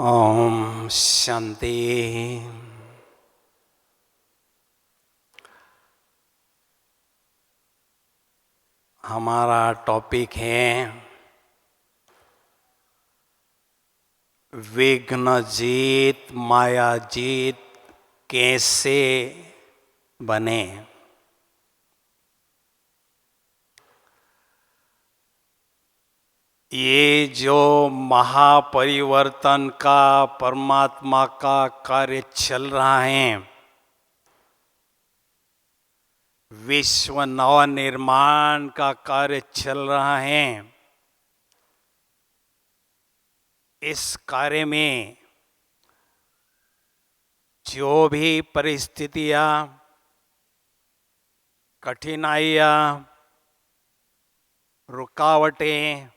ओम शांति। हमारा टॉपिक है विघ्न जीत माया जीत कैसे बने। ये जो महापरिवर्तन का परमात्मा का कार्य चल रहा है, विश्व नवनिर्माण का कार्य चल रहा है, इस कार्य में जो भी परिस्थितियां, कठिनाइयां, रुकावटें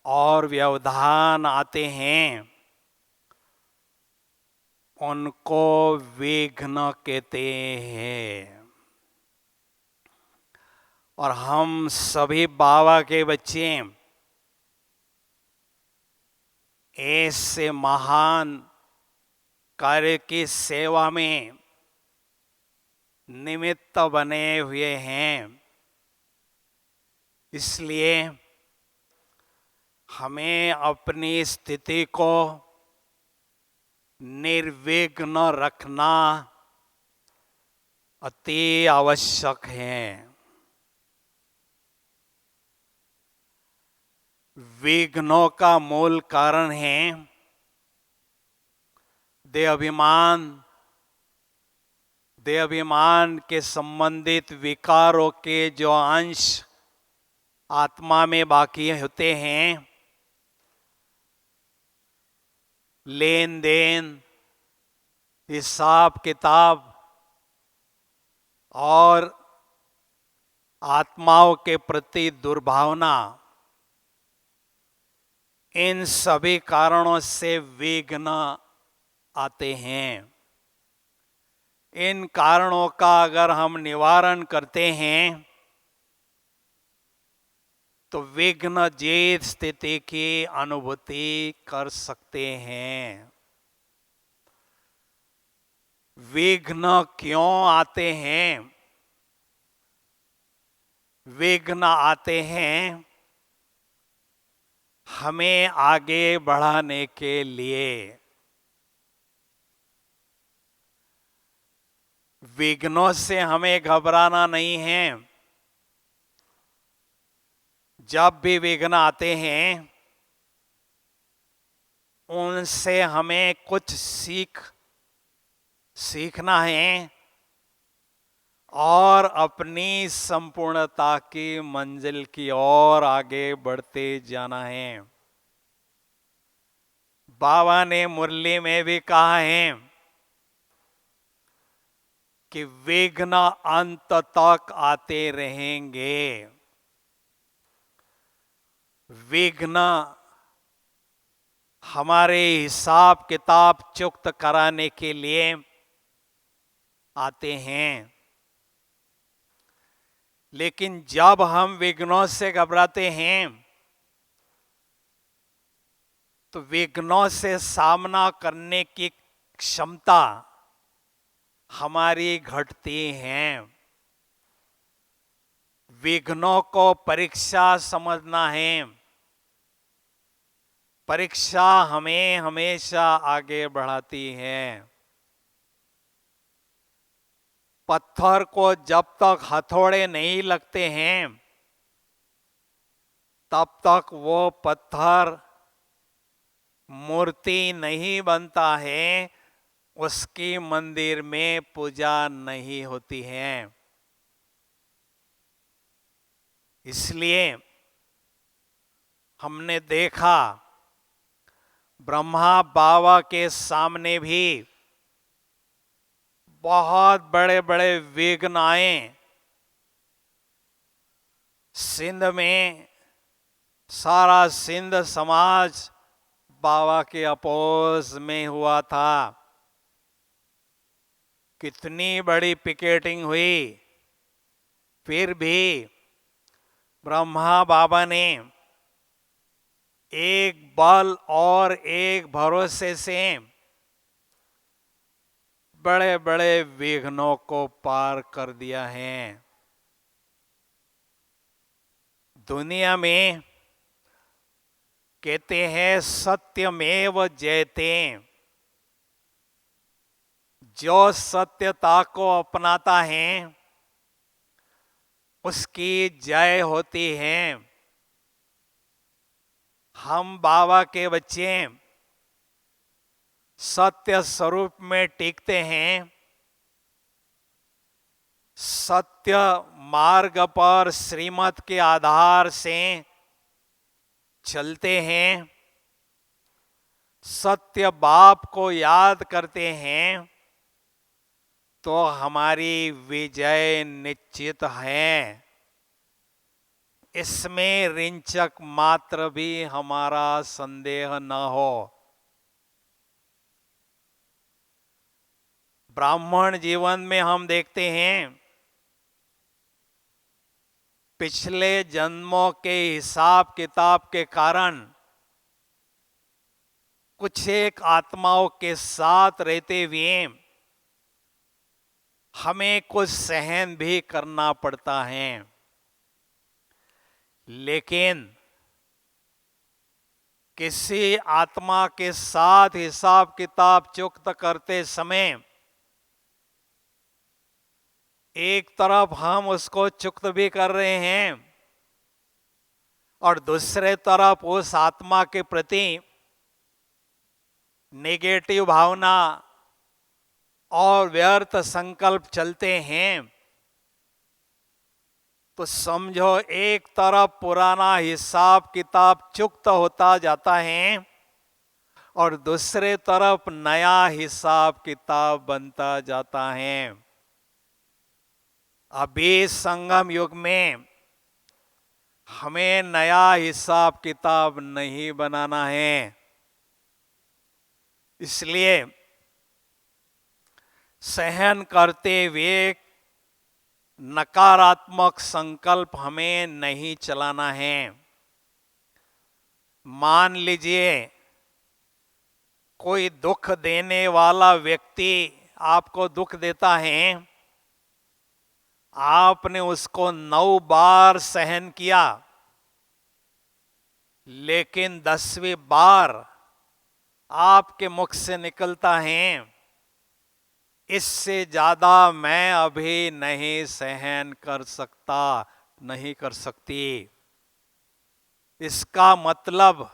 और व्यवधान आते हैं, उनको विघ्न कहते हैं। और हम सभी बाबा के बच्चे ऐसे महान कार्य की सेवा में निमित्त बने हुए हैं। इसलिए हमें अपनी स्थिति को निर्विघ्न रखना अति आवश्यक है। विघ्नों का मूल कारण है देहाभिमान, देहाभिमान के संबंधित विकारों के जो अंश आत्मा में बाकी होते हैं, लेन देन, हिसाब किताब और आत्माओं के प्रति दुर्भावना, इन सभी कारणों से विघ्न आते हैं। इन कारणों का अगर हम निवारण करते हैं तो विघ्न जीत स्थिति की अनुभूति कर सकते हैं। विघ्न क्यों आते हैं? विघ्न आते हैं हमें आगे बढ़ाने के लिए। विघ्नों से हमें घबराना नहीं है। जब भी विघ्न आते हैं उनसे हमें कुछ सीखना है और अपनी संपूर्णता की मंजिल की ओर आगे बढ़ते जाना है। बाबा ने मुरली में भी कहा है कि विघ्न अंत तक आते रहेंगे। विघ्न हमारे हिसाब किताब चुक्त कराने के लिए आते हैं। लेकिन जब हम विघ्नों से घबराते हैं तो विघ्नों से सामना करने की क्षमता हमारी घटती है। विघ्नों को परीक्षा समझना है। परीक्षा हमें हमेशा आगे बढ़ाती है। पत्थर को जब तक हथौड़े नहीं लगते हैं तब तक वो पत्थर मूर्ति नहीं बनता है, उसकी मंदिर में पूजा नहीं होती है। इसलिए हमने देखा ब्रह्मा बाबा के सामने भी बहुत बड़े बड़े विघ्न आए। सिंध में सारा सिंध समाज बाबा के अपोज में हुआ था। कितनी बड़ी पिकेटिंग हुई, फिर भी ब्रह्मा बाबा ने एक बल और एक भरोसे से बड़े बड़े विघ्नों को पार कर दिया है। दुनिया में कहते हैं सत्यमेव जयते, जो सत्यता को अपनाता है उसकी जय होती है। हम बाबा के बच्चे सत्य स्वरूप में टिकते हैं, सत्य मार्ग पर श्रीमत के आधार से चलते हैं, सत्य बाप को याद करते हैं, तो हमारी विजय निश्चित है। इसमें रिंचक मात्र भी हमारा संदेह न हो। ब्राह्मण जीवन में हम देखते हैं पिछले जन्मों के हिसाब किताब के कारण कुछ एक आत्माओं के साथ रहते हुए हमें कुछ सहन भी करना पड़ता है। लेकिन किसी आत्मा के साथ हिसाब किताब चुकता करते समय एक तरफ हम उसको चुक्त भी कर रहे हैं और दूसरे तरफ उस आत्मा के प्रति नेगेटिव भावना और व्यर्थ संकल्प चलते हैं, तो समझो एक तरफ पुराना हिसाब किताब चुक्त होता जाता है और दूसरे तरफ नया हिसाब किताब बनता जाता है। अभी संगम युग में हमें नया हिसाब किताब नहीं बनाना है। इसलिए सहन करते हुए नकारात्मक संकल्प हमें नहीं चलाना है। मान लीजिए कोई दुख देने वाला व्यक्ति आपको दुख देता है, आपने उसको 9 बार सहन किया, लेकिन 10वीं बार आपके मुख से निकलता है, इससे ज्यादा मैं अभी नहीं सहन कर सकता, नहीं कर सकती। इसका मतलब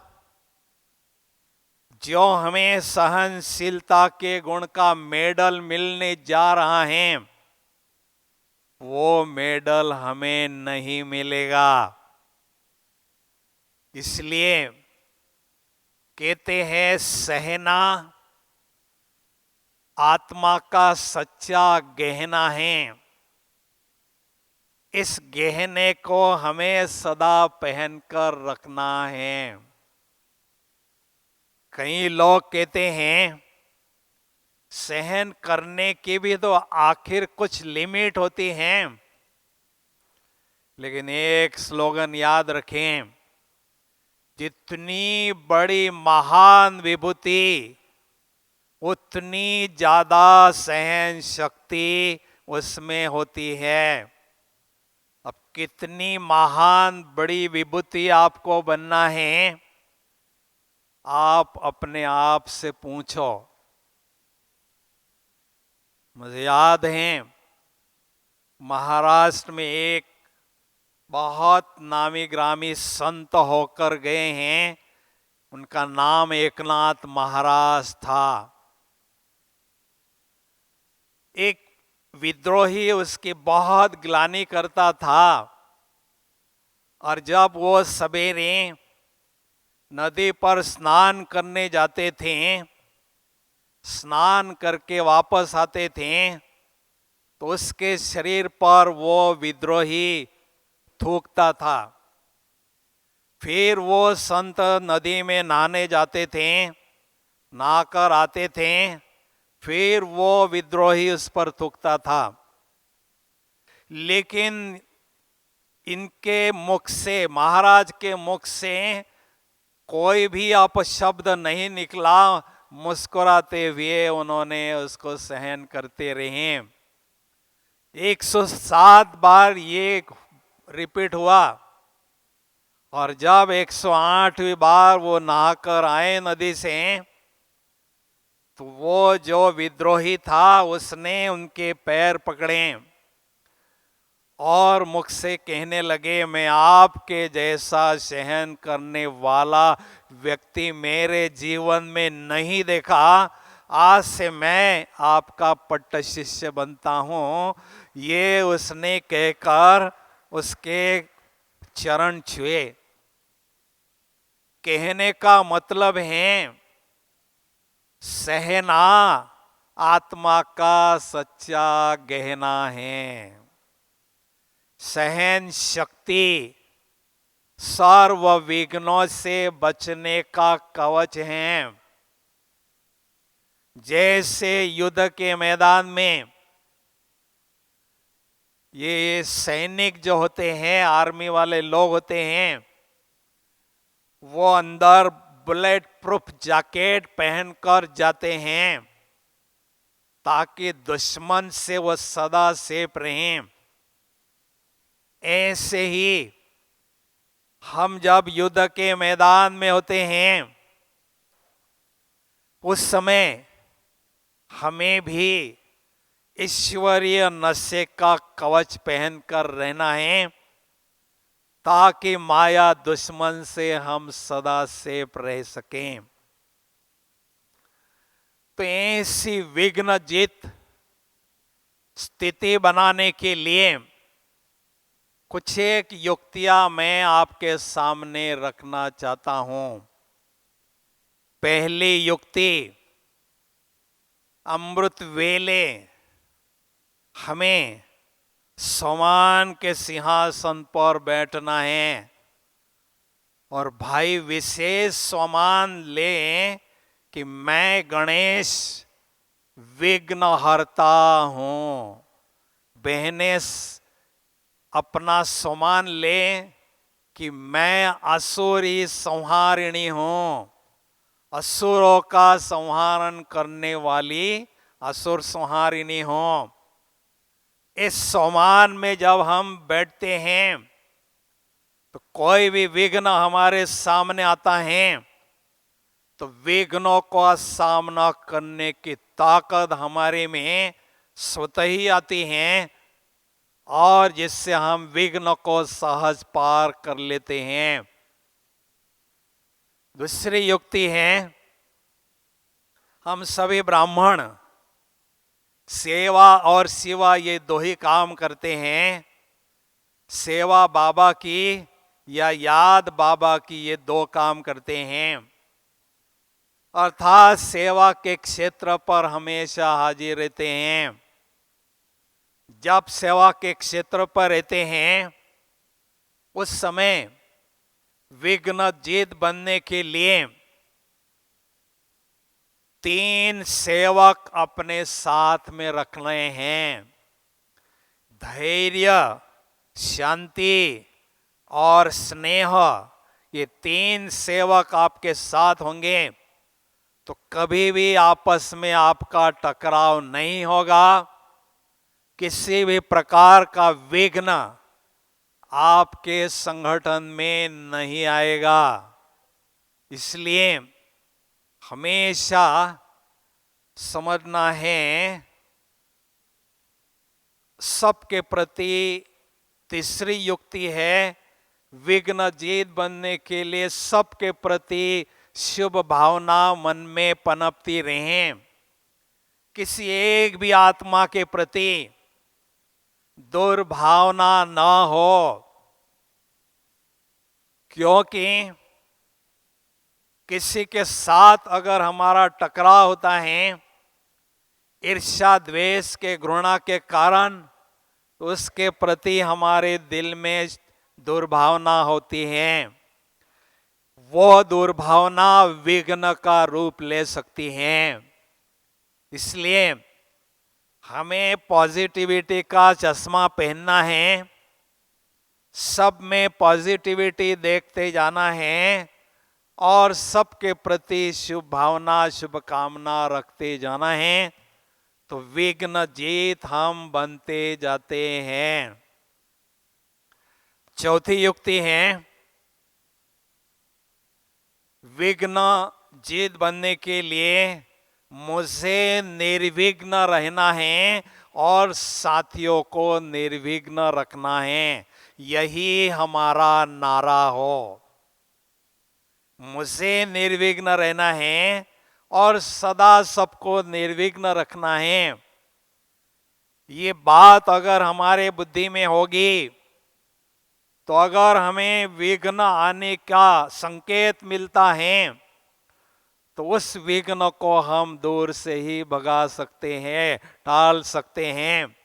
जो हमें सहनशीलता के गुण का मेडल मिलने जा रहा है, वो मेडल हमें नहीं मिलेगा। इसलिए कहते हैं सहना आत्मा का सच्चा गहना है। इस गहने को हमें सदा पहनकर रखना है। कई लोग कहते हैं सहन करने की भी तो आखिर कुछ लिमिट होती है, लेकिन एक स्लोगन याद रखें, जितनी बड़ी महान विभूति उतनी ज्यादा सहन शक्ति उसमें होती है। अब कितनी महान बड़ी विभूति आपको बनना है, आप अपने आप से पूछो। मुझे याद है महाराष्ट्र में एक बहुत नामी ग्रामी संत होकर गए हैं, उनका नाम एकनाथ महाराज था। एक विद्रोही उसकी बहुत ग्लानि करता था और जब वो सवेरे नदी पर स्नान करने जाते थे, स्नान करके वापस आते थे, तो उसके शरीर पर वो विद्रोही थूकता था। फिर वो संत नदी में नहाने जाते थे, नहाकर आते थे, फिर वो विद्रोही उस पर थूकता था। लेकिन इनके मुख से, महाराज के मुख से कोई भी अपशब्द नहीं निकला, मुस्कुराते हुए उन्होंने उसको सहन करते रहे। 107 बार ये रिपीट हुआ, और जब 108वीं बार वो नहाकर आए नदी से, तो वो जो विद्रोही था उसने उनके पैर पकड़े और मुख से कहने लगे, मैं आपके जैसा सहन करने वाला व्यक्ति मेरे जीवन में नहीं देखा। आज से मैं आपका पट्ट शिष्य बनता हूँ। ये उसने कहकर उसके चरण छुए। कहने का मतलब है, सहना आत्मा का सच्चा गहना है। सहन शक्ति सर्व विघ्नों से बचने का कवच है। जैसे युद्ध के मैदान में ये सैनिक जो होते हैं, आर्मी वाले लोग होते हैं, वो अंदर बुलेट प्रूफ जैकेट पहनकर जाते हैं ताकि दुश्मन से वो सदा सेफ रहें। ऐसे ही हम जब युद्ध के मैदान में होते हैं, उस समय हमें भी ईश्वरीय नशे का कवच पहनकर रहना है ताकि माया दुश्मन से हम सदा सेफ रह सकें। तो ऐसी विघ्न जीत स्थिति बनाने के लिए कुछ एक युक्तियां मैं आपके सामने रखना चाहता हूं। पहली युक्ति, अमृत वेले हमें सम्मान के सिंहासन पर बैठना है, और भाई विशेष सम्मान लें कि मैं गणेश विघ्न हरता हूं। बहनें अपना सम्मान लें कि मैं असुरी संहारिणी हूं, असुरों का संहारण करने वाली असुर संहारिणी हूं। इस सम्मान में जब हम बैठते हैं तो कोई भी विघ्न हमारे सामने आता है तो विघ्नों का सामना करने की ताकत हमारे में स्वतः ही आती है, और जिससे हम विघ्न को सहज पार कर लेते हैं। दूसरी युक्ति है, हम सभी ब्राह्मण सेवा और शिवा ये दो ही काम करते हैं। सेवा बाबा की या याद बाबा की, ये दो काम करते हैं। अर्थात सेवा के क्षेत्र पर हमेशा हाजिर रहते हैं। जब सेवा के क्षेत्र पर रहते हैं उस समय विघ्न जीत बनने के लिए 3 सेवक अपने साथ में रखने हैं। धैर्य, शांति और स्नेह, ये 3 सेवक आपके साथ होंगे तो कभी भी आपस में आपका टकराव नहीं होगा। किसी भी प्रकार का विघ्न आपके संगठन में नहीं आएगा। इसलिए हमेशा समझना है, सबके प्रति तीसरी युक्ति है, विघ्न जीत बनने के लिए सबके प्रति शुभ भावना मन में पनपती रहे। किसी एक भी आत्मा के प्रति दुर्भावना न हो, क्योंकि किसी के साथ अगर हमारा टकराव होता है ईर्ष्या द्वेष के घृणा के कारण, तो उसके प्रति हमारे दिल में दुर्भावना होती है। वो दुर्भावना विघ्न का रूप ले सकती है। इसलिए हमें पॉजिटिविटी का चश्मा पहनना है, सब में पॉजिटिविटी देखते जाना है, और सबके प्रति शुभ भावना शुभ कामना रखते जाना है, तो विघ्न जीत हम बनते जाते हैं। चौथी युक्ति है, विघ्न जीत बनने के लिए मुझे निर्विघ्न रहना है और साथियों को निर्विघ्न रखना है। यही हमारा नारा हो। मुझे निर्विघ्न रहना है और सदा सबको निर्विघ्न रखना है। ये बात अगर हमारे बुद्धि में होगी, तो अगर हमें विघ्न आने का संकेत मिलता है, तो उस विघ्न को हम दूर से ही भगा सकते हैं, टाल सकते हैं।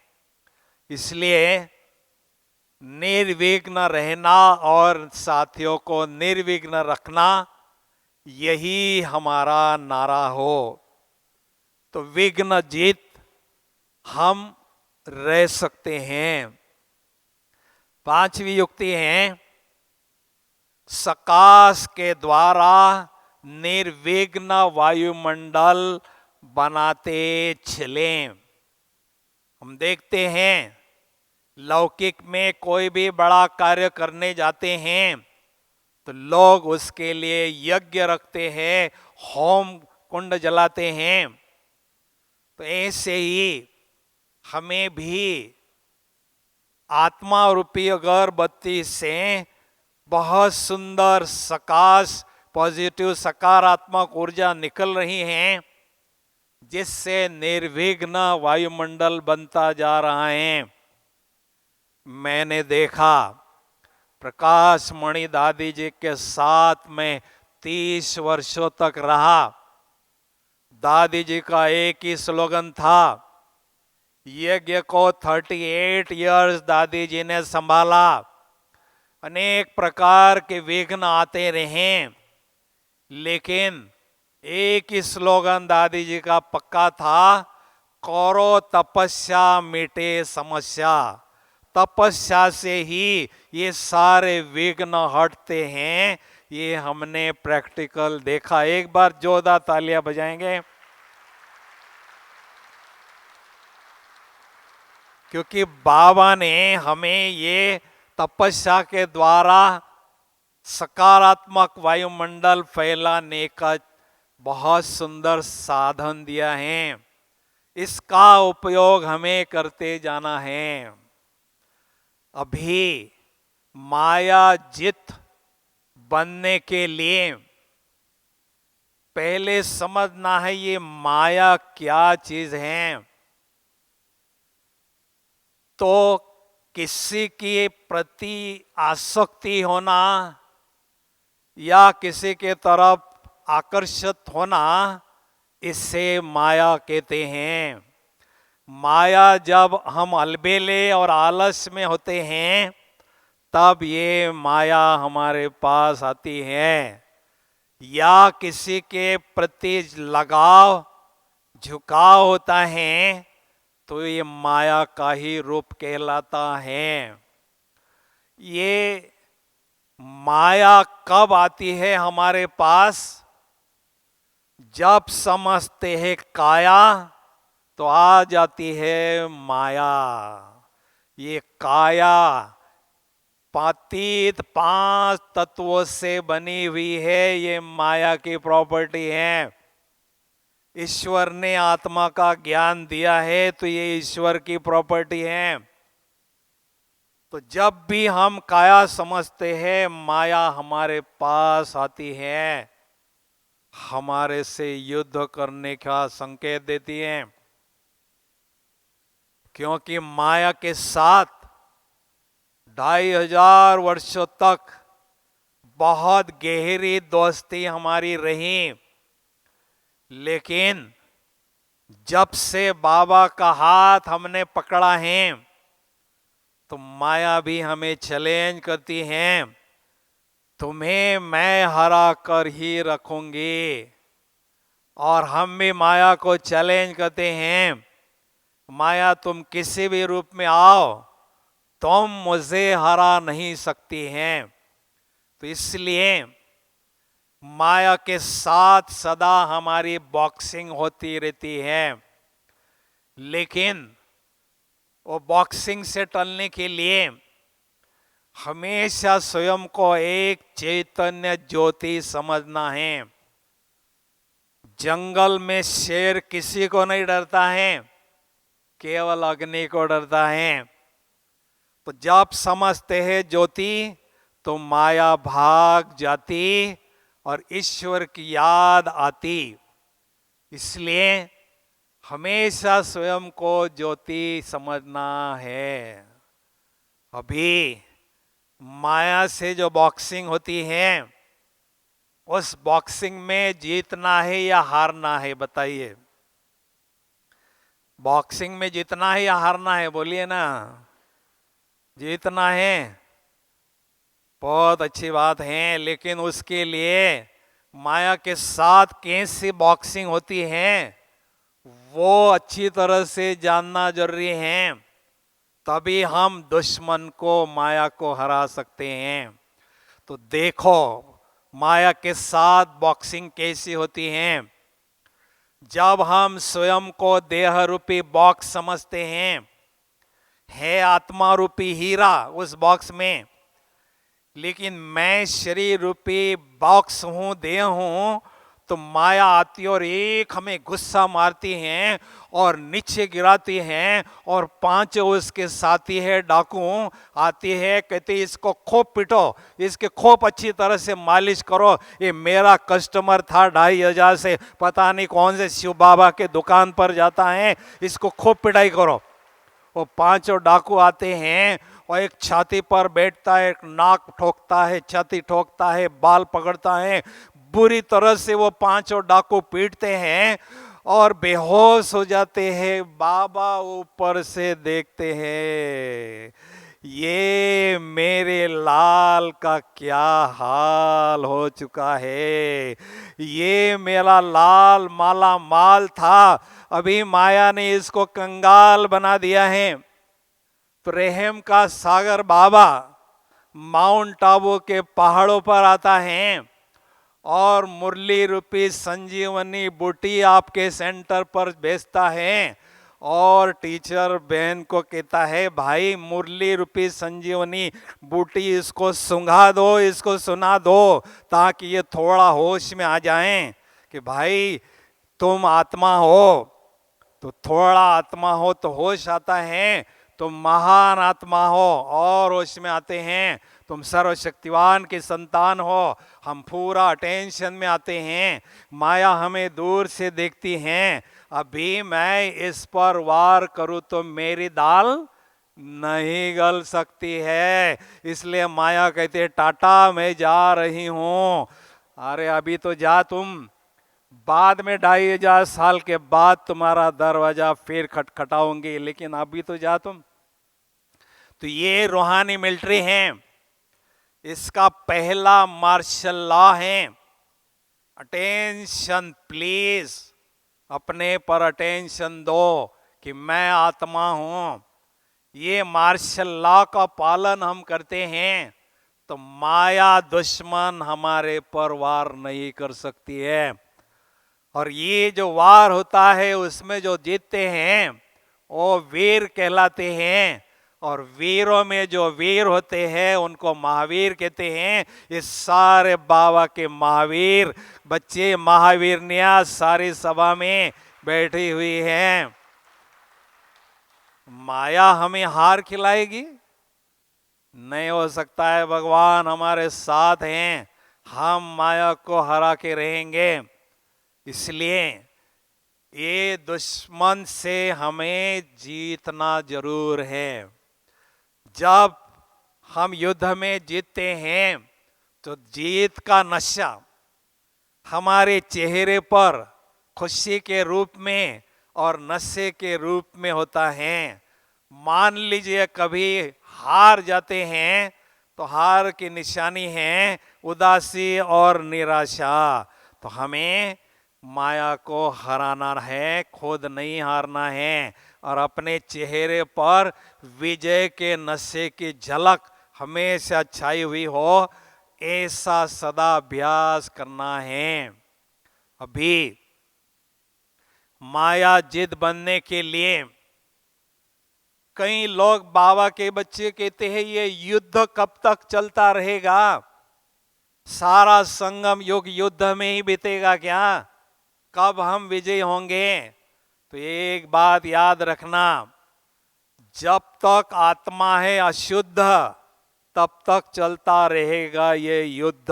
इसलिए निर्विघ्न रहना और साथियों को निर्विघ्न रखना, यही हमारा नारा हो, तो विघ्न जीत हम रह सकते हैं। पांचवी युक्ति है, सकाश के द्वारा निर्विघ्न वायुमंडल बनाते चलें। हम देखते हैं लौकिक में कोई भी बड़ा कार्य करने जाते हैं तो लोग उसके लिए यज्ञ रखते हैं, होम कुंड जलाते हैं। तो ऐसे ही हमें भी आत्मा रूपी अगरबत्ती से बहुत सुंदर सकाश, पॉजिटिव सकारात्मक ऊर्जा निकल रही है, जिससे निर्विघ्न वायुमंडल बनता जा रहा है। मैंने देखा, प्रकाश मणि दादी जी के साथ में 30 वर्षों तक रहा। दादी जी का एक ही स्लोगन था, यज्ञ को 38 इयर्स दादी जी ने संभाला। अनेक प्रकार के विघ्न आते रहे, लेकिन एक ही स्लोगन दादी जी का पक्का था, करो तपस्या मिटे समस्या। तपस्या से ही ये सारे विघ्न हटते हैं। ये हमने प्रैक्टिकल देखा। एक बार जोरदार तालियां बजाएंगे, क्योंकि बाबा ने हमें ये तपस्या के द्वारा सकारात्मक वायुमंडल फैलाने का बहुत सुंदर साधन दिया है। इसका उपयोग हमें करते जाना है। अभी माया जित बनने के लिए पहले समझना है ये माया क्या चीज है। तो किसी के प्रति आसक्ति होना या किसी के तरफ आकर्षित होना, इसे माया कहते हैं। माया जब हम अलबेले और आलस में होते हैं, तब ये माया हमारे पास आती है। या किसी के प्रति लगाव झुकाव होता है, तो ये माया का ही रूप कहलाता है। ये माया कब आती है हमारे पास? जब समझते हैं काया, तो आ जाती है माया। ये काया पातीत 5 तत्वों से बनी हुई है। ये माया की प्रॉपर्टी है। ईश्वर ने आत्मा का ज्ञान दिया है, तो ये ईश्वर की प्रॉपर्टी है। तो जब भी हम काया समझते हैं, माया हमारे पास आती है, हमारे से युद्ध करने का संकेत देती है। क्योंकि माया के साथ 2500 वर्षों तक बहुत गहरी दोस्ती हमारी रही, लेकिन जब से बाबा का हाथ हमने पकड़ा है, तो माया भी हमें चैलेंज करती है, तुम्हें मैं हरा कर ही रखूंगी। और हम भी माया को चैलेंज करते हैं, माया तुम किसी भी रूप में आओ, तुम मुझे हरा नहीं सकती हैं। तो इसलिए माया के साथ सदा हमारी बॉक्सिंग होती रहती है, लेकिन वो बॉक्सिंग से टलने के लिए हमेशा स्वयं को एक चैतन्य ज्योति समझना है। जंगल में शेर किसी को नहीं डरता है, केवल अग्नि को डरता है। तो जब समझते हैं ज्योति तो माया भाग जाती और ईश्वर की याद आती। इसलिए हमेशा स्वयं को ज्योति समझना है। अभी माया से जो बॉक्सिंग होती है, उस बॉक्सिंग में जीतना है या हारना है, बताइए। बॉक्सिंग में जीतना है या हारना है, बोलिए ना। जीतना है, बहुत अच्छी बात है, लेकिन उसके लिए माया के साथ कैसी बॉक्सिंग होती है वो अच्छी तरह से जानना जरूरी है। तभी हम दुश्मन को, माया को हरा सकते हैं। तो देखो माया के साथ बॉक्सिंग कैसी होती है। जब हम स्वयं को देह रूपी बॉक्स समझते हैं, है आत्मा रूपी हीरा उस बॉक्स में, लेकिन मैं शरीर रूपी बॉक्स हूं, देह हूं, तो माया आती और एक हमें गुस्सा मारती हैं और नीचे गिराती हैं, और पांच उसके साथी है डाकू आती है, कहती इसको खूब पिटो, इसके खूब अच्छी तरह से मालिश करो, ये मेरा कस्टमर था 2500 से, पता नहीं कौन से शिव बाबा के दुकान पर जाता है, इसको खूब पिटाई करो। वो पांचों डाकू आते हैं और एक छाती पर बैठता है, एक नाक ठोकता है, छाती ठोकता है, बाल पकड़ता है, बुरी तरह से वो पांचों डाकू पीटते हैं और बेहोश हो जाते हैं। बाबा ऊपर से देखते हैं, ये मेरे लाल का क्या हाल हो चुका है, ये मेरा लाल माला माल था, अभी माया ने इसको कंगाल बना दिया है। तो रहम का सागर बाबा माउंट आबू के पहाड़ों पर आता है और मुरली रूपी संजीवनी बूटी आपके सेंटर पर भेजता है, और टीचर बहन को कहता है, भाई मुरली रूपी संजीवनी बूटी इसको सुंघा दो, इसको सुना दो, ताकि ये थोड़ा होश में आ जाएं कि भाई तुम आत्मा हो। तो थोड़ा आत्मा हो तो होश आता है, तुम महान आत्मा हो और होश में आते हैं, तुम सर्वशक्तिवान की संतान हो, हम पूरा अटेंशन में आते हैं। माया हमें दूर से देखती हैं, अभी मैं इस पर वार करूं तो मेरी दाल नहीं गल सकती है, इसलिए माया कहती है टाटा मैं जा रही हूं। अरे अभी तो जा तुम, बाद में 2500 साल के बाद तुम्हारा दरवाजा फिर खटखटाऊंगी, लेकिन अभी तो जा तुम। तो ये रूहानी मिलिट्री है, इसका पहला मार्शल लॉ है अटेंशन प्लीज, अपने पर अटेंशन दो कि मैं आत्मा हूं। ये मार्शल लॉ का पालन हम करते हैं तो माया दुश्मन हमारे पर वार नहीं कर सकती है। और ये जो वार होता है उसमें जो जीतते हैं वो वीर कहलाते हैं, और वीरों में जो वीर होते हैं उनको महावीर कहते हैं। ये सारे बाबा के महावीर बच्चे, महावीरनियां सारी सभा में बैठी हुई हैं। माया हमें हार खिलाएगी? नहीं हो सकता है, भगवान हमारे साथ हैं, हम माया को हरा के रहेंगे। इसलिए ये दुश्मन से हमें जीतना जरूर है। जब हम युद्ध में जीतते हैं तो जीत का नशा हमारे चेहरे पर खुशी के रूप में और नशे के रूप में होता है। मान लीजिए कभी हार जाते हैं तो हार की निशानी है उदासी और निराशा। तो हमें माया को हराना है, खुद नहीं हारना है, और अपने चेहरे पर विजय के नशे की झलक हमेशा छाई हुई हो, ऐसा सदा अभ्यास करना है। अभी माया जिद बनने के लिए कई लोग बाबा के बच्चे कहते हैं ये युद्ध कब तक चलता रहेगा, सारा संगम युग युद्ध में ही बीतेगा क्या, कब हम विजय होंगे। तो एक बात याद रखना, जब तक आत्मा है अशुद्ध तब तक चलता रहेगा ये युद्ध।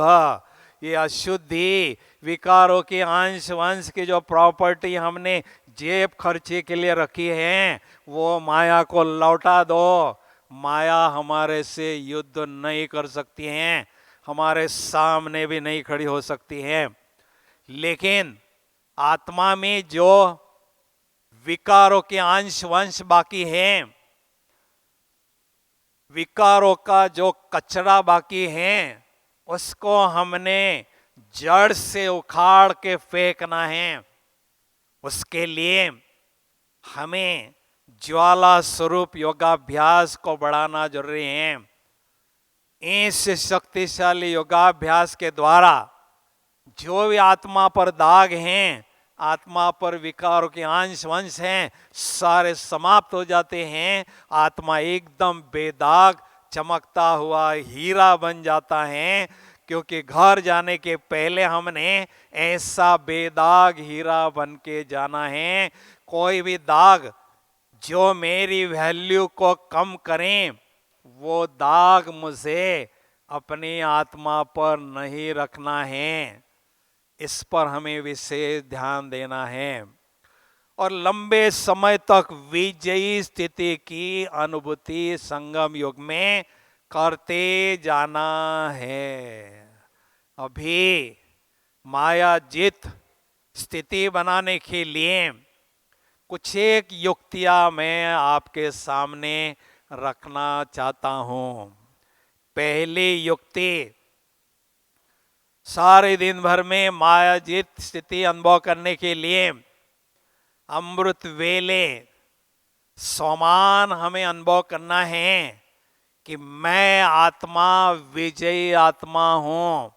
ये अशुद्धि विकारों के अंश वंश की जो प्रॉपर्टी हमने जेब खर्चे के लिए रखी है वो माया को लौटा दो। माया हमारे से युद्ध नहीं कर सकती है, हमारे सामने भी नहीं खड़ी हो सकती है। लेकिन आत्मा में जो विकारों के अंश वंश बाकी हैं, विकारों का जो कचरा बाकी है उसको हमने जड़ से उखाड़ के फेंकना है। उसके लिए हमें ज्वाला स्वरूप योगाभ्यास को बढ़ाना जरूरी है। इस शक्तिशाली योगाभ्यास के द्वारा जो भी आत्मा पर दाग हैं, आत्मा पर विकारों के अंश वंश हैं, सारे समाप्त हो जाते हैं। आत्मा एकदम बेदाग चमकता हुआ हीरा बन जाता है, क्योंकि घर जाने के पहले हमने ऐसा बेदाग हीरा बन के जाना है। कोई भी दाग जो मेरी वैल्यू को कम करें वो दाग मुझे अपनी आत्मा पर नहीं रखना है। इस पर हमें विशेष ध्यान देना है और लंबे समय तक विजयी स्थिति की अनुभूति संगम युग में करते जाना है। अभी माया जित स्थिति बनाने के लिए कुछ एक युक्तियां मैं आपके सामने रखना चाहता हूं। पहली युक्ति, सारे दिन भर में मायाजित स्थिति अनुभव करने के लिए अमृत वेले समान हमें अनुभव करना है कि मैं आत्मा विजयी आत्मा हूं।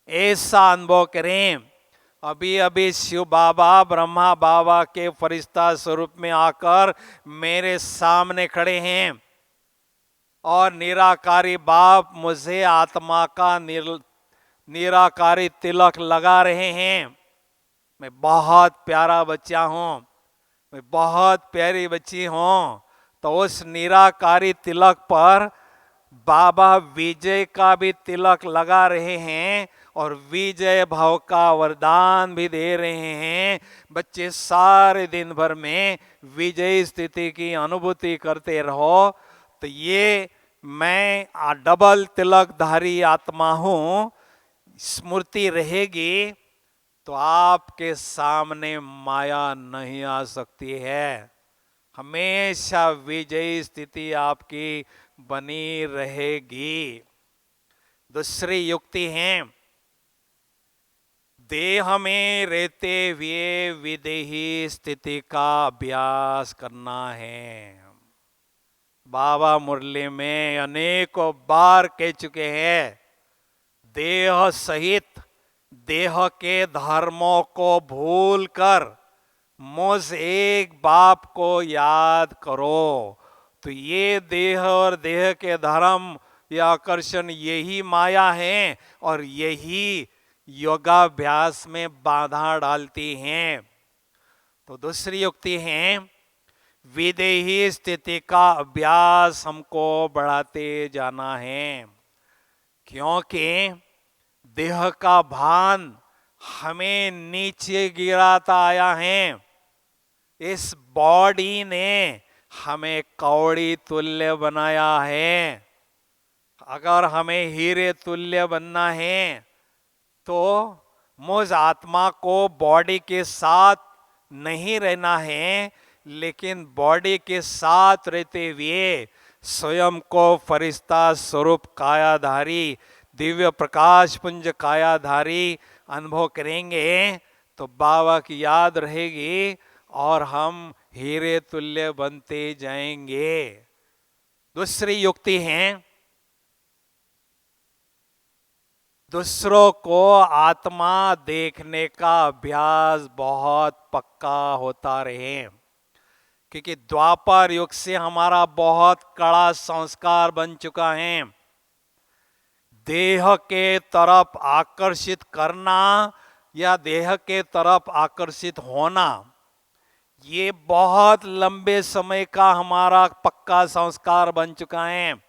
ऐसा अनुभव करें। अभी अभी शिव बाबा ब्रह्मा बाबा के फरिश्ता स्वरूप में आकर मेरे सामने खड़े हैं और निराकारी बाप मुझे आत्मा का निराकारी तिलक लगा रहे हैं। मैं बहुत प्यारा बच्चा हूं, मैं बहुत प्यारी बच्ची हूं। तो उस निराकारी तिलक पर बाबा विजय का भी तिलक लगा रहे हैं और विजय भाव का वरदान भी दे रहे हैं। बच्चे सारे दिन भर में विजयी स्थिति की अनुभूति करते रहो। तो ये मैं डबल तिलकधारी आत्मा हूं, स्मृति रहेगी तो आपके सामने माया नहीं आ सकती है। हमेशा विजयी स्थिति आपकी बनी रहेगी। दूसरी युक्ति है, देह में रहते हुए विदेही स्थिति का अभ्यास करना है। बाबा मुरली में अनेकों बार कह चुके हैं, देह सहित देह के धर्मों को भूलकर मुझ एक बाप को याद करो। तो ये देह और देह के धर्म या आकर्षण यही माया है और यही योगाभ्यास में बाधा डालती हैं। तो दूसरी युक्ति है, विदेही स्थिति का अभ्यास हमको बढ़ाते जाना है, क्योंकि देह का भान हमें नीचे गिराता आया है। इस बॉडी ने हमें कौड़ी तुल्य बनाया है। अगर हमें हीरे तुल्य बनना है तो मुझ आत्मा को बॉडी के साथ नहीं रहना है, लेकिन बॉडी के साथ रहते हुए स्वयं को फरिश्ता स्वरूप कायाधारी दिव्य प्रकाश पुंज कायाधारी अनुभव करेंगे तो बाबा की याद रहेगी और हम हीरे तुल्य बनते जाएंगे। दूसरी युक्ति है, दूसरों को आत्मा देखने का अभ्यास बहुत पक्का होता रहे, क्योंकि द्वापर युग से हमारा बहुत कड़ा संस्कार बन चुका है। देह के तरफ आकर्षित करना या देह के तरफ आकर्षित होना, ये बहुत लंबे समय का हमारा पक्का संस्कार बन चुका है।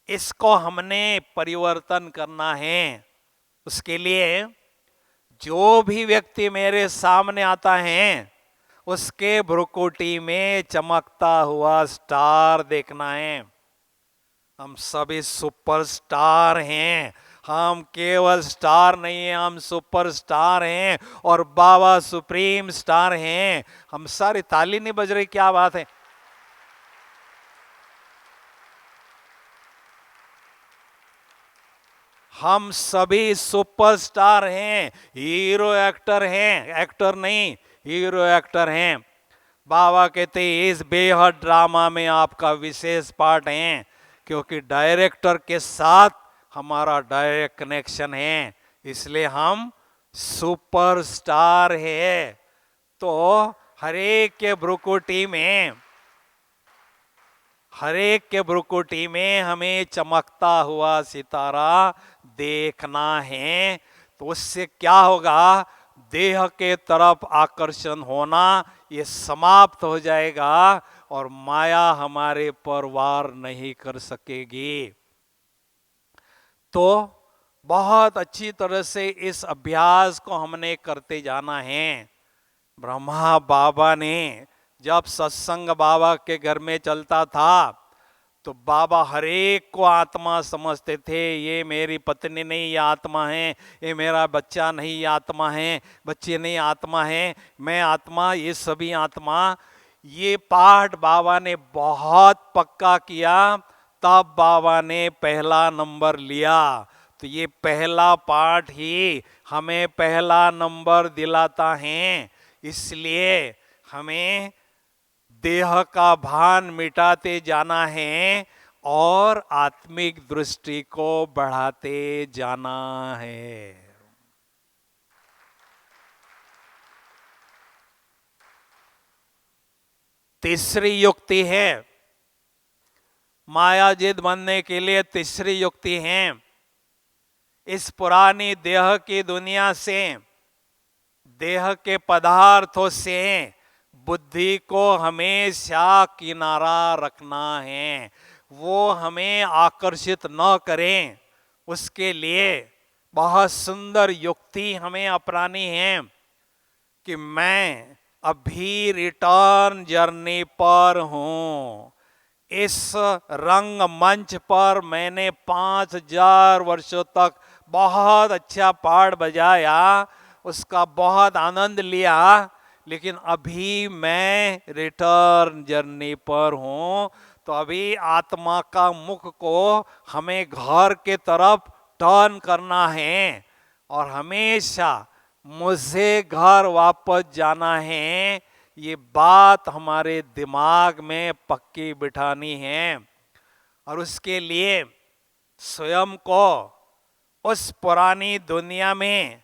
इसको हमने परिवर्तन करना है। उसके लिए जो भी व्यक्ति मेरे सामने आता है, उसके भ्रुकुटी में चमकता हुआ स्टार देखना है। हम सभी सुपरस्टार हैं। हम केवल स्टार नहीं हैं, हम सुपरस्टार हैं और बाबा सुप्रीम स्टार हैं। हम सारी ताली नहीं बज रही, क्या बात है। हम सभी सुपरस्टार हैं, हीरो एक्टर हैं, एक्टर नहीं हीरो एक्टर हैं। बाबा कहते इस बेहद ड्रामा में आपका विशेष पार्ट है, क्योंकि डायरेक्टर के साथ हमारा डायरेक्ट कनेक्शन है, इसलिए हम सुपरस्टार है। तो हरेक के भ्रुकुटी में हमें चमकता हुआ सितारा देखना है। तो उससे क्या होगा, देह के तरफ आकर्षण होना ये समाप्त हो जाएगा और माया हमारे पर वार नहीं कर सकेगी। तो बहुत अच्छी तरह से इस अभ्यास को हमने करते जाना है। ब्रह्मा बाबा ने जब सत्संग बाबा के घर में चलता था, तो बाबा हरेक को आत्मा समझते थे। ये मेरी पत्नी नहीं, ये आत्मा है। ये मेरा बच्चा नहीं, ये आत्मा है। बच्चे नहीं, आत्मा है। मैं आत्मा, ये सभी आत्मा। ये पाठ बाबा ने बहुत पक्का किया, तब बाबा ने पहला नंबर लिया। तो ये पहला पाठ ही हमें पहला नंबर दिलाता है। इसलिए हमें देह का भान मिटाते जाना है और आत्मिक दृष्टि को बढ़ाते जाना है। तीसरी युक्ति है, मायाजित बनने के लिए तीसरी युक्ति है, इस पुरानी देह की दुनिया से, देह के पदार्थों से बुद्धि को हमेशा किनारा रखना है। वो हमें आकर्षित न करें, उसके लिए बहुत सुंदर युक्ति हमें अपनानी है कि मैं अभी रिटर्न जर्नी पर हूं। इस रंग मंच पर मैंने 5000 वर्षों तक बहुत अच्छा पाठ बजाया, उसका बहुत आनंद लिया, लेकिन अभी मैं रिटर्न जर्नी पर हूं। तो अभी आत्मा का मुख को हमें घर के तरफ टर्न करना है और हमेशा मुझे घर वापस जाना है। ये बात हमारे दिमाग में पक्की बिठानी है और उसके लिए स्वयं को उस पुरानी दुनिया में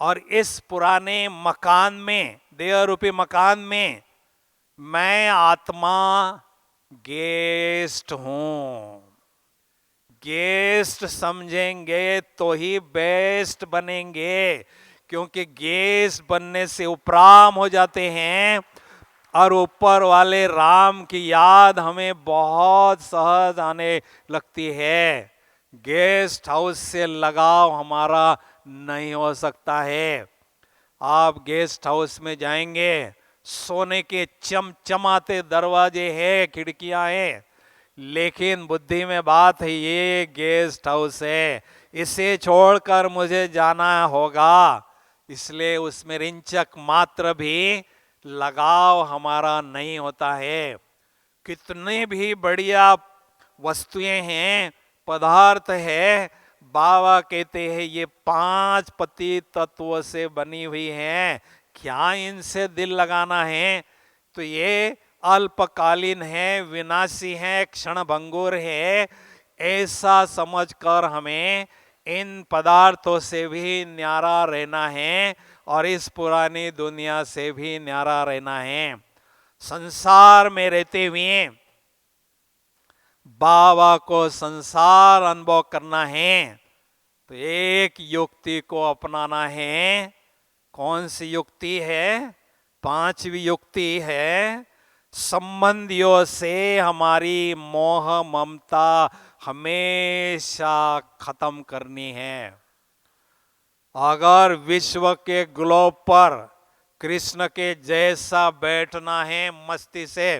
और इस पुराने मकान में, देह रूपी मकान में, मैं आत्मा गेस्ट हूं। गेस्ट समझेंगे तो ही बेस्ट बनेंगे, क्योंकि गेस्ट बनने से उपराम हो जाते हैं और ऊपर वाले राम की याद हमें बहुत सहज आने लगती है। गेस्ट हाउस से लगाव हमारा नहीं हो सकता है। आप गेस्ट हाउस में जाएंगे, सोने के चमचमाते दरवाजे हैं, खिड़कियां हैं, लेकिन बुद्धि में बात है ये गेस्ट हाउस है, इसे छोड़कर मुझे जाना होगा। इसलिए उसमें रिंचक मात्र भी लगाव हमारा नहीं होता है। कितने भी बढ़िया वस्तुएं हैं, पदार्थ है, बाबा कहते हैं ये 5 पति तत्व से बनी हुई हैं, क्या इनसे दिल लगाना है। तो ये अल्पकालीन है, विनाशी है, क्षण भंगुर है, ऐसा समझकर हमें इन पदार्थों से भी न्यारा रहना है और इस पुरानी दुनिया से भी न्यारा रहना है। संसार में रहते हुए बाबा को संसार अनुभव करना है तो एक युक्ति को अपनाना है। कौन सी युक्ति है? पांचवी युक्ति है, संबंधियों से हमारी मोह ममता हमेशा खत्म करनी है। अगर विश्व के ग्लोब पर कृष्ण के जैसा बैठना है मस्ती से,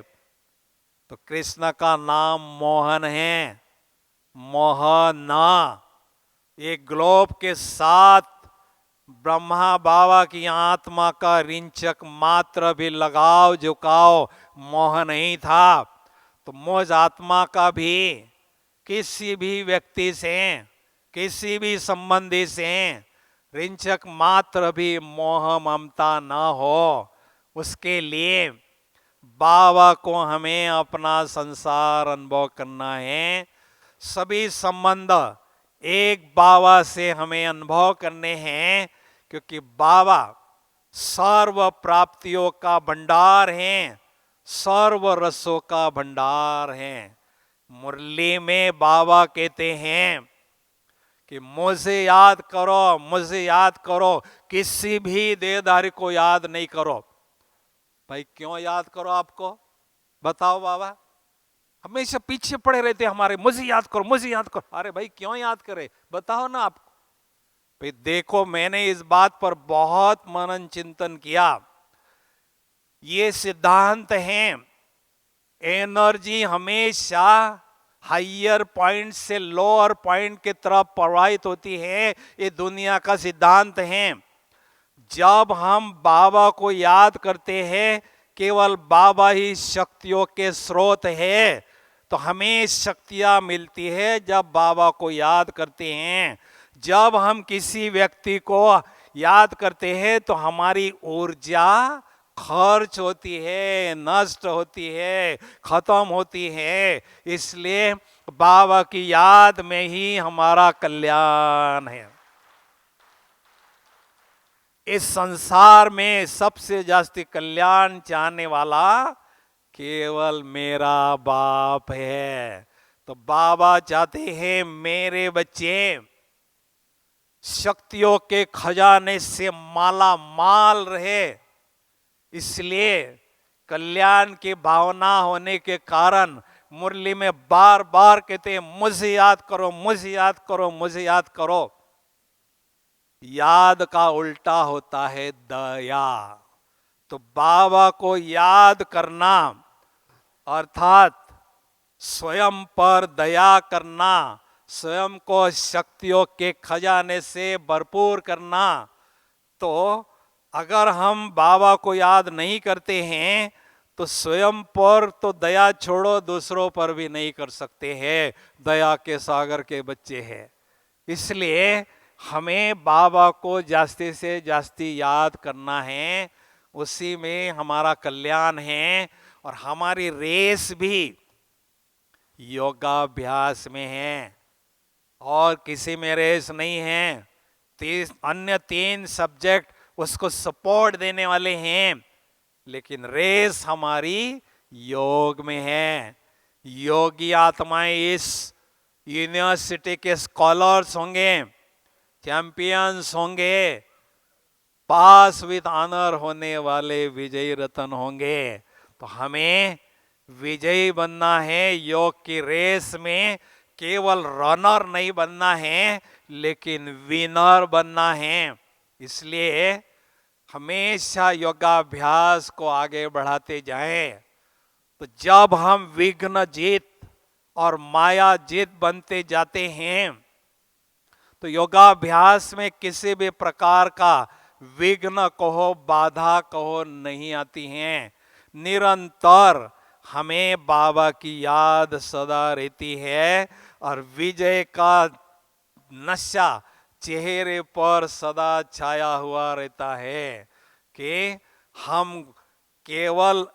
तो कृष्ण का नाम मोहन है, मोहना। एक ग्लोब के साथ ब्रह्मा बाबा की आत्मा का रिंचक मात्र भी लगाव झुकाव मोह नहीं था, तो मुझ आत्मा का भी किसी भी व्यक्ति से, किसी भी संबंधी से रिंचक मात्र भी मोह ममता न हो, उसके लिए बाबा को हमें अपना संसार अनुभव करना है। सभी संबंध एक बाबा से हमें अनुभव करने हैं, क्योंकि बाबा सर्व प्राप्तियों का भंडार हैं, सर्व रसों का भंडार हैं। मुरली में बाबा कहते हैं कि मुझे याद करो, मुझे याद करो, किसी भी देहधारी को याद नहीं करो। भाई क्यों याद करो आपको? बताओ बाबा। हमेशा पीछे पड़े रहते हमारे, मुझे याद करो, मुझे याद करो। अरे भाई क्यों याद करे, बताओ ना आपको। भाई देखो, मैंने इस बात पर बहुत मनन चिंतन किया। ये सिद्धांत है, एनर्जी हमेशा हायर पॉइंट से लोअर पॉइंट की तरफ प्रवाहित होती है। ये दुनिया का सिद्धांत है। जब हम बाबा को याद करते हैं, केवल बाबा ही शक्तियों के स्रोत है, तो हमें शक्तियां मिलती है जब बाबा को याद करते हैं। जब हम किसी व्यक्ति को याद करते हैं तो हमारी ऊर्जा खर्च होती है, नष्ट होती है, खत्म होती है। इसलिए बाबा की याद में ही हमारा कल्याण है। इस संसार में सबसे जास्ती कल्याण चाहने वाला केवल मेरा बाप है। तो बाबा चाहते हैं मेरे बच्चे शक्तियों के खजाने से माला माल रहे। इसलिए कल्याण की भावना होने के कारण मुरली में बार बार कहते हैं, मुझे याद करो, मुझे याद करो, मुझे याद करो। याद का उल्टा होता है दया। तो बाबा को याद करना अर्थात स्वयं पर दया करना, स्वयं को शक्तियों के खजाने से भरपूर करना। तो अगर हम बाबा को याद नहीं करते हैं तो स्वयं पर तो दया छोड़ो, दूसरों पर भी नहीं कर सकते हैं। दया के सागर के बच्चे हैं। इसलिए हमें बाबा को जास्ती से जास्ती याद करना है, उसी में हमारा कल्याण है। और हमारी रेस भी योगाभ्यास में है और किसी में रेस नहीं है। अन्य 3 सब्जेक्ट उसको सपोर्ट देने वाले हैं, लेकिन रेस हमारी योग में है। योगी आत्माएं इस यूनिवर्सिटी के स्कॉलर्स होंगे, चैंपियंस होंगे, पास विद ऑनर होने वाले विजयी रतन होंगे। तो हमें विजयी बनना है योग की रेस में। केवल रनर नहीं बनना है, लेकिन विनर बनना है। इसलिए हमेशा योगाभ्यास को आगे बढ़ाते जाएं। तो जब हम विघ्न जीत और माया जीत बनते जाते हैं, तो योगाभ्यास में किसी भी प्रकार का विघ्न कहो, बाधा कहो नहीं आती हैं। निरंतर हमें बाबा की याद सदा रहती है और विजय का नशा चेहरे पर सदा छाया हुआ रहता है कि हम केवल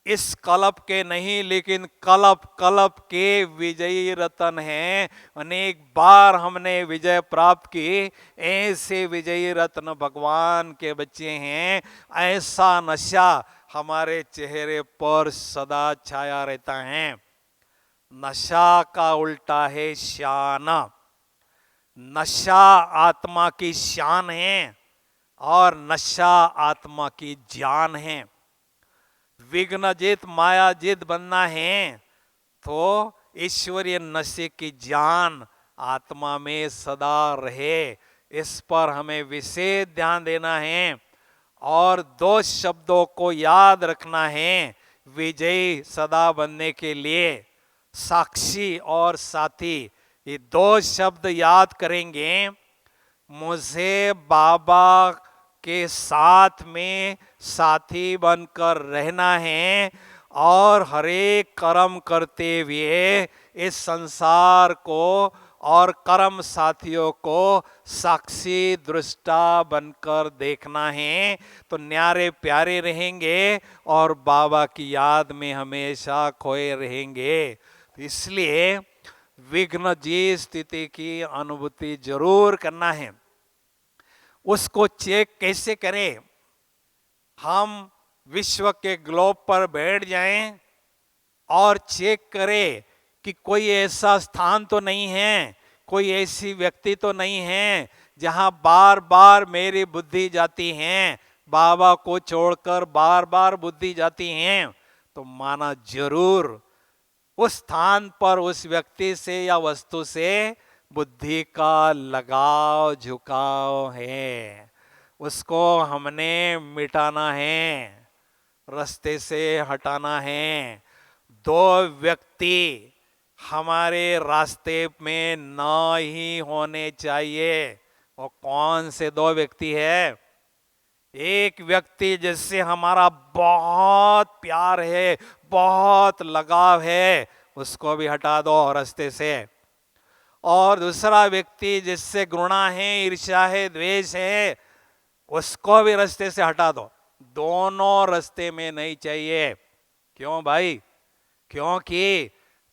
इस कलप के नहीं, लेकिन कलप कलप के विजयी रतन हैं। अनेक बार हमने विजय प्राप्त की, ऐसे विजयी रत्न भगवान के बच्चे हैं। ऐसा नशा हमारे चेहरे पर सदा छाया रहता है। नशा का उल्टा है शान। नशा आत्मा की शान है और नशा आत्मा की जान है। विघ्नजित मायाजित बनना है तो ईश्वरीय नशे की जान आत्मा में सदा रहे, इस पर हमें विशेष ध्यान देना है। और दो शब्दों को याद रखना है विजयी सदा बनने के लिए, साक्षी और साथी। ये दो शब्द याद करेंगे, मुझे बाबा के साथ में साथी बनकर रहना है और हरेक कर्म करते हुए इस संसार को और कर्म साथियों को साक्षी दृष्टा बनकर देखना है, तो न्यारे प्यारे रहेंगे और बाबा की याद में हमेशा खोए रहेंगे। इसलिए विघ्न जी स्थिति की अनुभूति जरूर करना है। उसको चेक कैसे करें? हम विश्व के ग्लोब पर बैठ जाएं और चेक करें कि कोई ऐसा स्थान तो नहीं है, कोई ऐसी व्यक्ति तो नहीं है जहां बार बार मेरी बुद्धि जाती है, बाबा को छोड़कर बार बार बुद्धि जाती है। तो माना जरूर उस स्थान पर उस व्यक्ति से या वस्तु से बुद्धि का लगाव झुकाव है, उसको हमने मिटाना है, रास्ते से हटाना है। दो व्यक्ति हमारे रास्ते में ना ही होने चाहिए। और कौन से दो व्यक्ति है? एक व्यक्ति जिससे हमारा बहुत प्यार है, बहुत लगाव है, उसको भी हटा दो रास्ते से। और दूसरा व्यक्ति जिससे घृणा है, ईर्ष्या है, द्वेष है, उसको भी रास्ते से हटा दो। दोनों रास्ते में नहीं चाहिए। क्यों भाई? क्योंकि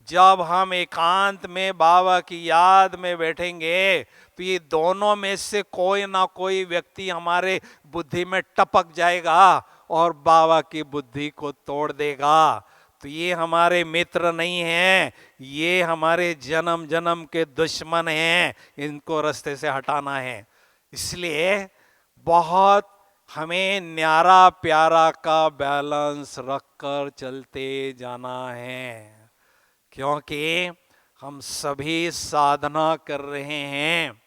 जब हम एकांत में बाबा की याद में बैठेंगे तो ये दोनों में से कोई ना कोई व्यक्ति हमारे बुद्धि में टपक जाएगा और बाबा की बुद्धि को तोड़ देगा। तो ये हमारे मित्र नहीं हैं, ये हमारे जन्म जन्म के दुश्मन हैं, इनको रास्ते से हटाना है। इसलिए बहुत हमें न्यारा प्यारा का बैलेंस रखकर चलते जाना है, क्योंकि हम सभी साधना कर रहे हैं।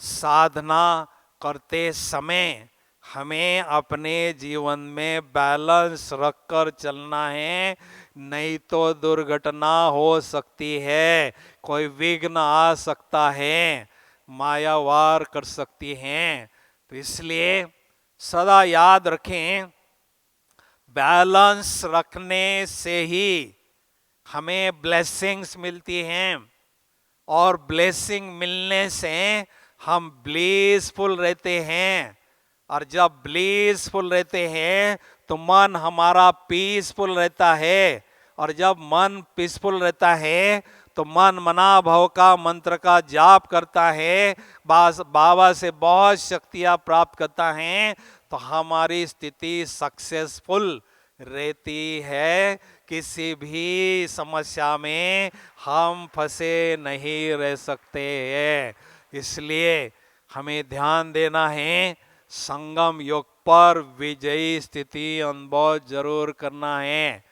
साधना करते समय हमें अपने जीवन में बैलेंस रखकर चलना है, नहीं तो दुर्घटना हो सकती है, कोई विघ्न आ सकता है, माया वार कर सकती हैं। तो इसलिए सदा याद रखें, बैलेंस रखने से ही हमें ब्लेसिंग्स मिलती हैं और ब्लेसिंग मिलने से हम ब्लीसफुल रहते हैं। और जब ब्लीसफुल रहते हैं तो मन हमारा पीसफुल रहता है, और जब मन पीसफुल रहता है तो मन मना भव का मंत्र का जाप करता है, बाबा से बहुत शक्तियाँ प्राप्त करता है, तो हमारी स्थिति सक्सेसफुल रहती है। किसी भी समस्या में हम फंसे नहीं रह सकते हैं। इसलिए हमें ध्यान देना है, संगम योग पर विजयी स्थिति अनुभव जरूर करना है।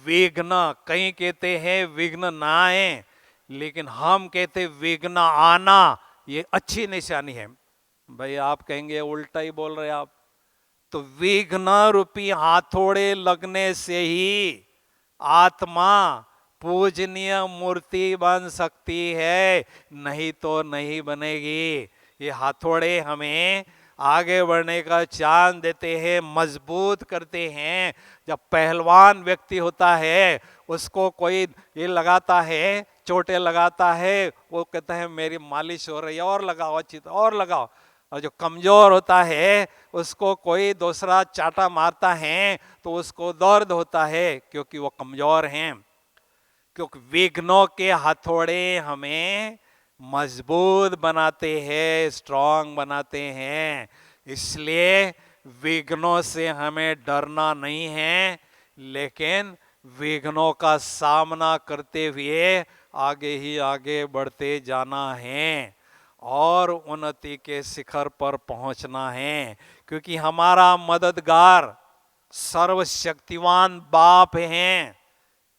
विघ्न, कहीं कहते हैं विघ्न ना आए, लेकिन हम कहते विघ्न आना ये अच्छी निशानी है। भाई आप कहेंगे उल्टा ही बोल रहे आप, तो विघ्न रूपी हाथोड़े लगने से ही आत्मा पूजनीय मूर्ति बन सकती है, नहीं तो नहीं बनेगी। ये हाथोड़े हमें आगे बढ़ने का चांस देते हैं, मजबूत करते हैं। जब पहलवान व्यक्ति होता है, उसको कोई ये लगाता है, चोटें लगाता है, वो कहता है मेरी मालिश हो रही है, और लगाओ अच्छी, और लगाओ। और जो कमजोर होता है उसको कोई दूसरा चाटा मारता है तो उसको दर्द होता है, क्योंकि वो कमजोर हैं। क्योंकि विघ्नों के हथौड़े हमें मजबूत बनाते हैं, स्ट्रांग बनाते हैं। इसलिए विघ्नों से हमें डरना नहीं है, लेकिन विघ्नों का सामना करते हुए आगे ही आगे बढ़ते जाना है और उन्नति के शिखर पर पहुंचना है। क्योंकि हमारा मददगार सर्वशक्तिवान बाप हैं,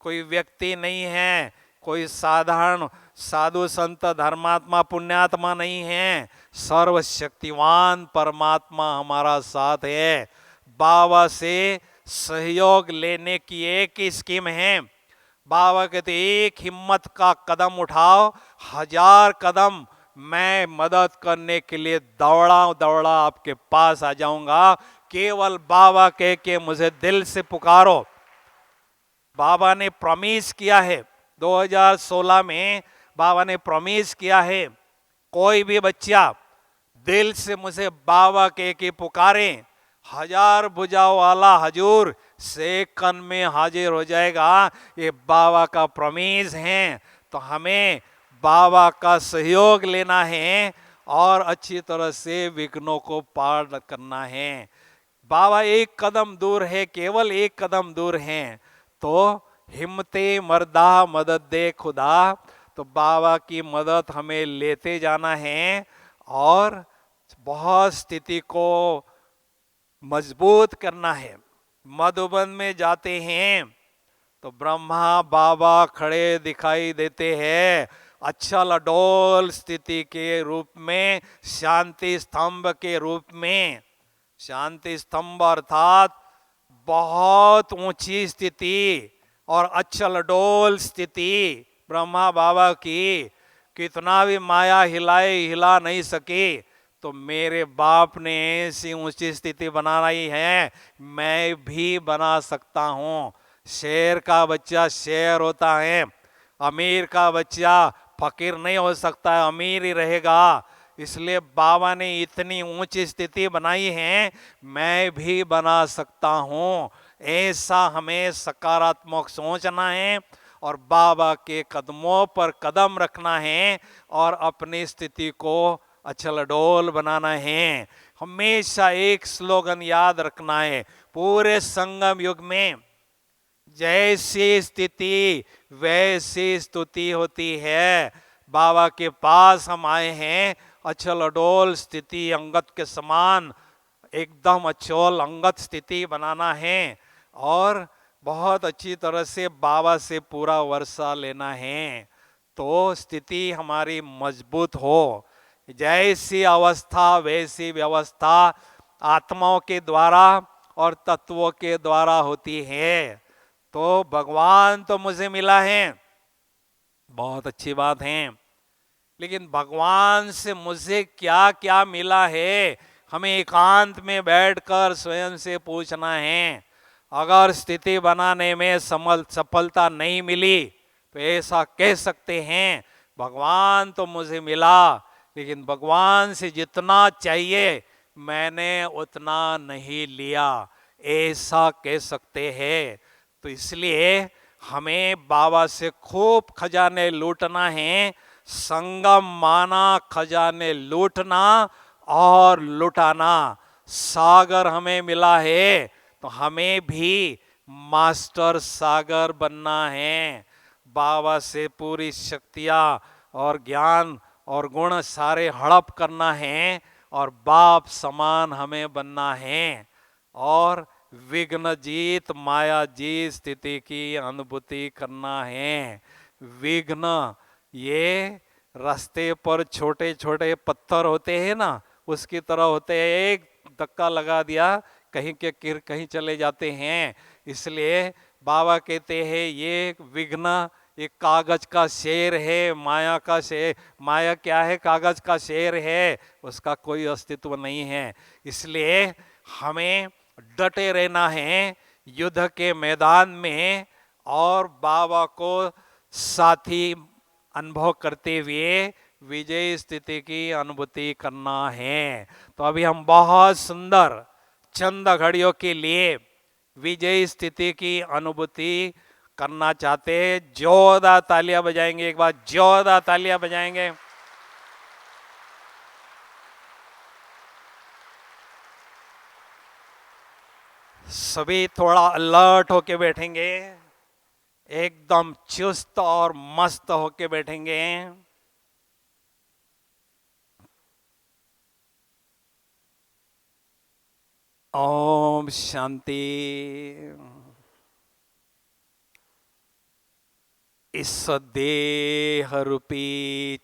कोई व्यक्ति नहीं है, कोई साधारण साधु संत धर्मात्मा पुण्यात्मा नहीं है। सर्वशक्तिवान परमात्मा हमारा साथ है। बाबा से सहयोग लेने की एक ही स्कीम है। बाबा कहते एक हिम्मत का कदम उठाओ, 1000 कदम मैं मदद करने के लिए दौड़ा दौड़ा आपके पास आ जाऊंगा। केवल बाबा कह के मुझे दिल से पुकारो। बाबा ने प्रॉमिस किया है 2016 में, बाबा ने प्रॉमिस किया है कोई भी बच्चा दिल से मुझे बाबा कह के पुकारे, 1000 भुजाओं वाला हजूर सेकंड में हाजिर हो जाएगा। ये बाबा का प्रॉमिस है। तो हमें बाबा का सहयोग लेना है और अच्छी तरह से विघ्नों को पार करना है। बाबा एक कदम दूर है, केवल एक कदम दूर है। तो हिम्मते मर्दा मदद दे खुदा, तो बाबा की मदद हमें लेते जाना है और बहुत स्थिति को मजबूत करना है। मधुबन में जाते हैं तो ब्रह्मा बाबा खड़े दिखाई देते हैं, अचल अडोल स्थिति के रूप में, शांति स्तंभ के रूप में। शांति स्तंभ अर्थात बहुत ऊंची स्थिति और अचल अडोल स्थिति ब्रह्मा बाबा की। कितना भी माया हिलाए हिला नहीं सकी। तो मेरे बाप ने ऐसी ऊंची स्थिति बनाई है, मैं भी बना सकता हूँ। शेर का बच्चा शेर होता है, अमीर का बच्चा फकीर नहीं हो सकता है, अमीर ही रहेगा। इसलिए बाबा ने इतनी ऊंची स्थिति बनाई है, मैं भी बना सकता हूँ। ऐसा हमें सकारात्मक सोचना है और बाबा के कदमों पर कदम रखना है और अपनी स्थिति को अचल डोल बनाना है। हमेशा एक स्लोगन याद रखना है पूरे संगम युग में, जैसी स्थिति वैसी स्तुति होती है। बाबा के पास हम आए हैं, अचल अडोल स्थिति अंगत के समान एकदम अचल अंगत स्थिति बनाना है और बहुत अच्छी तरह से बाबा से पूरा वर्षा लेना है, तो स्थिति हमारी मजबूत हो। जैसी अवस्था वैसी व्यवस्था आत्माओं के द्वारा और तत्वों के द्वारा होती है। तो भगवान तो मुझे मिला है, बहुत अच्छी बात है, लेकिन भगवान से मुझे क्या क्या मिला है, हमें एकांत में बैठकर स्वयं से पूछना है। अगर स्थिति बनाने में सफलता नहीं मिली तो ऐसा कह सकते हैं भगवान तो मुझे मिला, लेकिन भगवान से जितना चाहिए मैंने उतना नहीं लिया, ऐसा कह सकते हैं। तो इसलिए हमें बाबा से खूब खजाने लूटना है। संगम माना खजाने लूटना और लुटाना। सागर हमें मिला है तो हमें भी मास्टर सागर बनना है। बाबा से पूरी शक्तियाँ और ज्ञान और गुण सारे हड़प करना है और बाप समान हमें बनना है और विघ्न जीत माया जीत स्थिति की अनुभूति करना है। विघ्न ये रास्ते पर छोटे छोटे पत्थर होते हैं ना, उसकी तरह होते हैं, एक धक्का लगा दिया कहीं के कहीं चले जाते हैं। इसलिए बाबा कहते हैं ये विघ्न एक कागज का शेर है, माया का शेर। माया क्या है? कागज का शेर है, उसका कोई अस्तित्व नहीं है। इसलिए हमें डटे रहना है युद्ध के मैदान में और बाबा को साथी अनुभव करते हुए विजय स्थिति की अनुभूति करना है। तो अभी हम बहुत सुंदर चंद घड़ियों के लिए विजय स्थिति की अनुभूति करना चाहते हैं। जोरदार तालियां बजाएंगे, एक बार जोरदार तालियां बजाएंगे। सभी थोड़ा अलर्ट होके बैठेंगे, एकदम चुस्त और मस्त होके बैठेंगे। ओम शांति। इस देह रूपी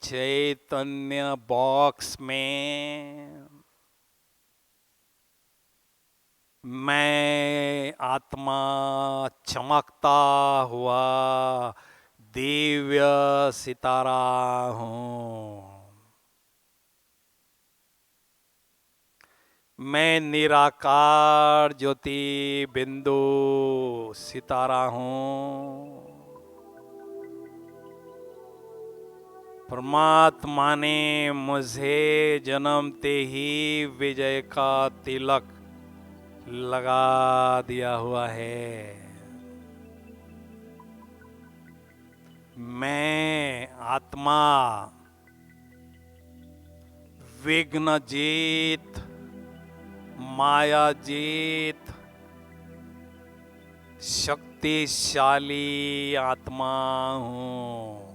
चैतन्य बॉक्स में मैं आत्मा चमकता हुआ दिव्य सितारा हूँ। मैं निराकार ज्योति बिंदु सितारा हूँ। परमात्मा ने मुझे जन्मते ही विजय का तिलक लगा दिया हुआ है। मैं आत्मा विघ्न जीत, माया जीत, शक्तिशाली आत्मा हूँ,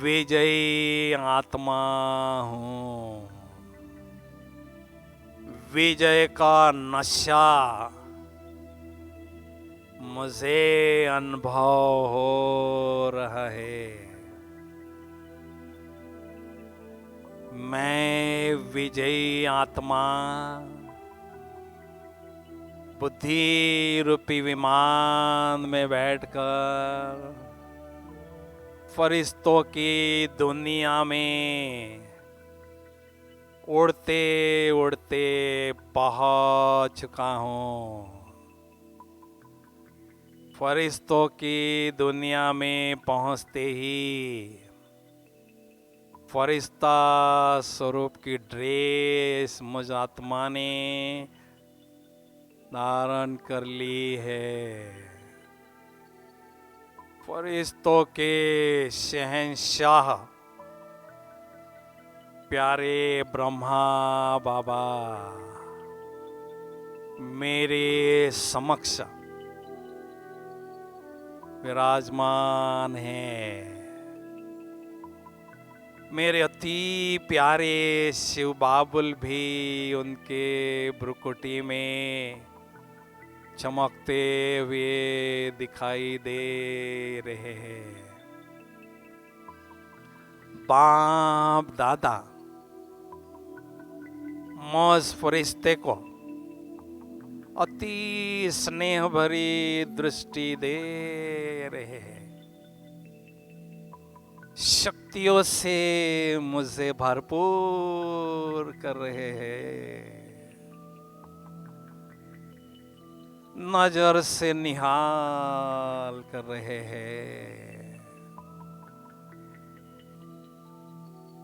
विजयी आत्मा हूँ। विजय का नशा मुझे अनुभव हो रहा है। मैं विजयी आत्मा बुद्धि रूपी विमान में बैठकर फरिश्तों की दुनिया में उड़ते उड़ते पहुंच चुका हूँ। फरिश्तों की दुनिया में पहुंचते ही फरिश्ता स्वरूप की ड्रेस मुझ आत्मा ने धारण कर ली है। फरिश्तों के शहंशाह प्यारे ब्रह्मा बाबा मेरे समक्ष विराजमान हैं। मेरे अति प्यारे शिव बाबुल भी उनके भ्रुकुटी में चमकते हुए दिखाई दे रहे हैं। बाप दादा मौज फरिश्ते को अति स्नेह भरी दृष्टि दे रहे हैं। शक्तियों से मुझे भरपूर कर रहे हैं। नजर से निहाल कर रहे हैं।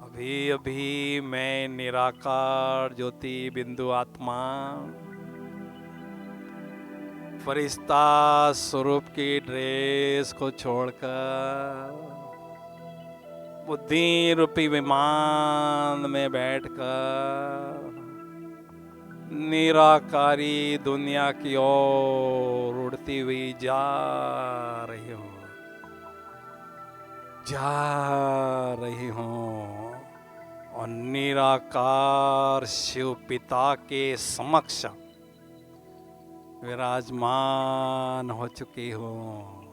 अभी अभी मैं निराकार ज्योति बिंदु आत्मा फरिश्ता स्वरूप की ड्रेस को छोड़कर बुद्धि रूपी विमान में बैठकर निराकारी दुनिया की ओर उड़ती हुई जा रही हूँ, और निराकार शिव पिता के समक्ष विराजमान हो चुकी हूँ।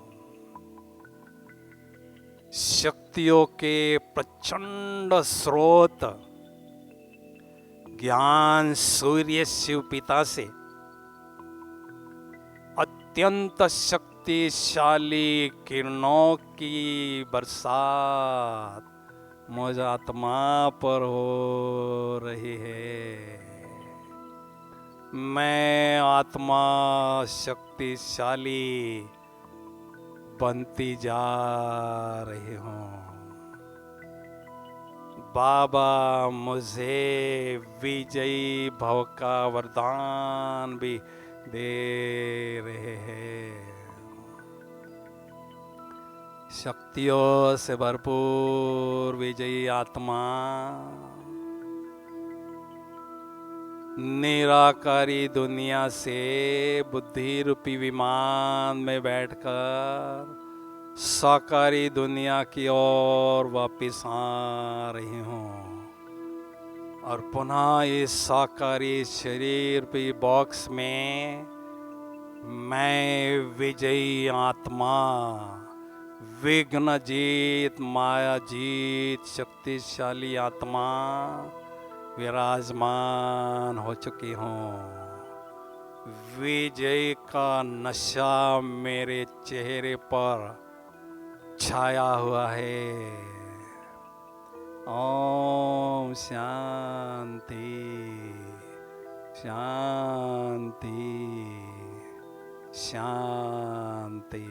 शक्तियों के प्रचंड स्रोत ज्ञान सूर्य शिव पिता से अत्यंत शक्तिशाली किरणों की बरसात मुझ आत्मा पर हो रही है। मैं आत्मा शक्तिशाली बनती जा रही हूँ। बाबा मुझे विजयी भव का वरदान भी दे रहे हैं। शक्तियों से भरपूर विजयी आत्मा निराकारी दुनिया से बुद्धि रूपी विमान में बैठकर साकारी दुनिया की ओर वापिस आ रही हूँ और पुनः इस साकारी शरीर पे बॉक्स में मैं विजयी आत्मा, विघ्न जीत, माया जीत, शक्तिशाली आत्मा विराजमान हो चुकी हूँ। विजय का नशा मेरे चेहरे पर छाया हुआ है। ओम शांति शांति शांति।